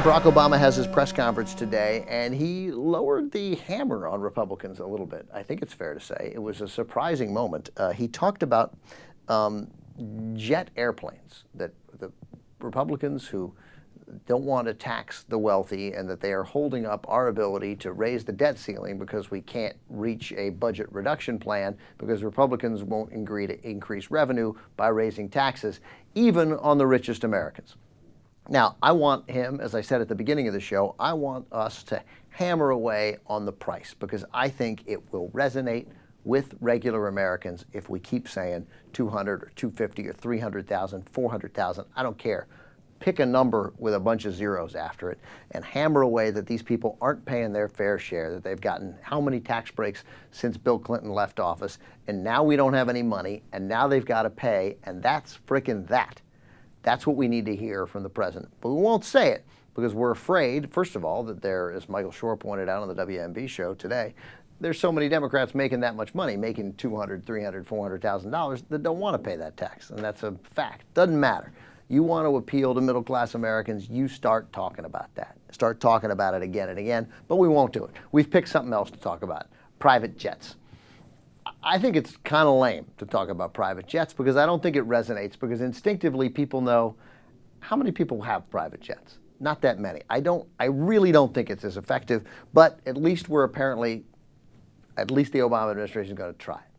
Barack Obama has his press conference today, and he lowered the hammer on Republicans a little bit. I think it's fair to say. It was a surprising moment. He talked about jet airplanes, that the Republicans who don't want to tax the wealthy and that they are holding up our ability to raise the debt ceiling because we can't reach a budget reduction plan because Republicans won't agree to increase revenue by raising taxes, even on the richest Americans. Now, I want him, as I said at the beginning of the show, I want us to hammer away on the price because I think it will resonate with regular Americans if we keep saying 200 or 250 or 300,000, 400,000, I don't care. Pick a number with a bunch of zeros after it and hammer away that these people aren't paying their fair share, that they've gotten how many tax breaks since Bill Clinton left office, and now we don't have any money, and now they've got to pay, and that's frickin' that. That's what we need to hear from the president. But we won't say it because we're afraid, first of all, that there, as Michael Shore pointed out on the WMB show today, there's so many Democrats making that much money, making $200,000, $300,000, $400,000 that don't want to pay that tax. And that's a fact. Doesn't matter. You want to appeal to middle-class Americans, you start talking about that. Start talking about it again and again, but we won't do it. We've picked something else to talk about, private jets. I think it's kind of lame to talk about private jets because I don't think it resonates because instinctively people know how many people have private jets. Not that many. I really don't think it's as effective, but at least the Obama administration is going to try it.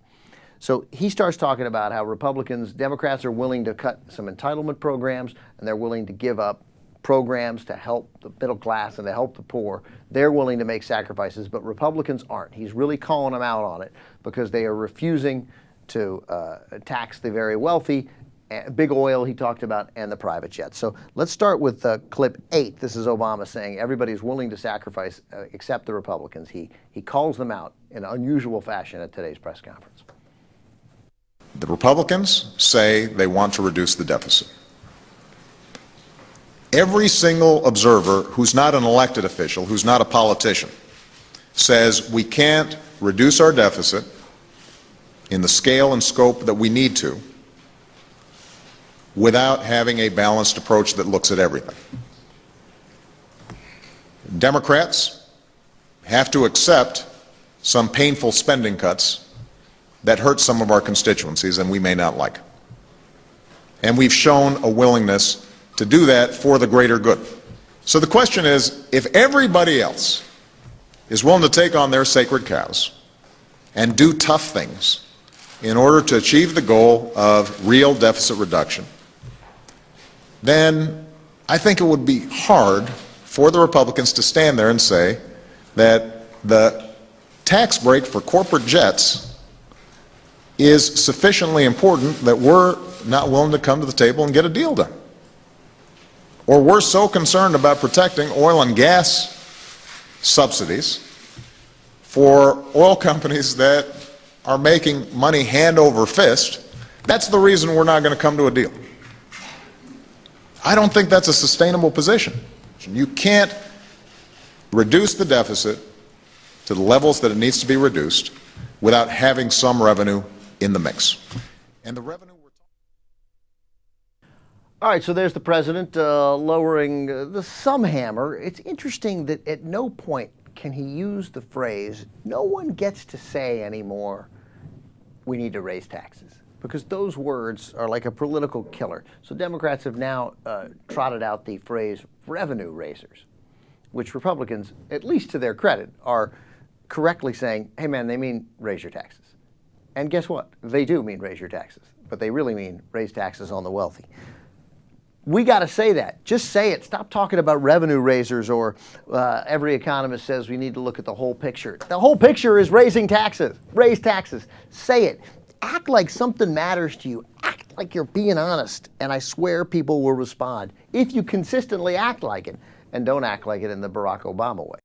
So he starts talking about how Democrats are willing to cut some entitlement programs and they're willing to give up programs to help the middle class and to help the poor. They're willing to make sacrifices, but Republicans aren't. He's really calling them out on it because they are refusing to tax the very wealthy, big oil he talked about, and the private jets. So let's start with clip 8. This is Obama saying everybody's willing to sacrifice except the Republicans. He calls them out in unusual fashion at today's press conference. The Republicans say they want to reduce the deficit. Every single observer who's not an elected official, who's not a politician, says we can't reduce our deficit in the scale and scope that we need to without having a balanced approach that looks at everything. Democrats have to accept some painful spending cuts that hurt some of our constituencies and we may not like. And we've shown a willingness to do that for the greater good. So the question is, if everybody else is willing to take on their sacred cows and do tough things in order to achieve the goal of real deficit reduction, then I think it would be hard for the Republicans to stand there and say that the tax break for corporate jets is sufficiently important that we're not willing to come to the table and get a deal done. Or we're so concerned about protecting oil and gas subsidies for oil companies that are making money hand over fist, that's the reason we're not going to come to a deal. I don't think that's a sustainable position. You can't reduce the deficit to the levels that it needs to be reduced without having some revenue in the mix. And the revenue All right, so there's the president lowering the sum hammer. It's interesting that at no point can he use the phrase, no one gets to say anymore, we need to raise taxes, because those words are like a political killer. So Democrats have now trotted out the phrase revenue raisers, which Republicans, at least to their credit, are correctly saying, hey man, they mean raise your taxes. And guess what? They do mean raise your taxes, but they really mean raise taxes on the wealthy. We got to say that. Just say it. Stop talking about revenue raisers or every economist says we need to look at the whole picture. The whole picture is raising taxes. Raise taxes. Say it. Act like something matters to you. Act like you're being honest. And I swear people will respond if you consistently act like it and don't act like it in the Barack Obama way.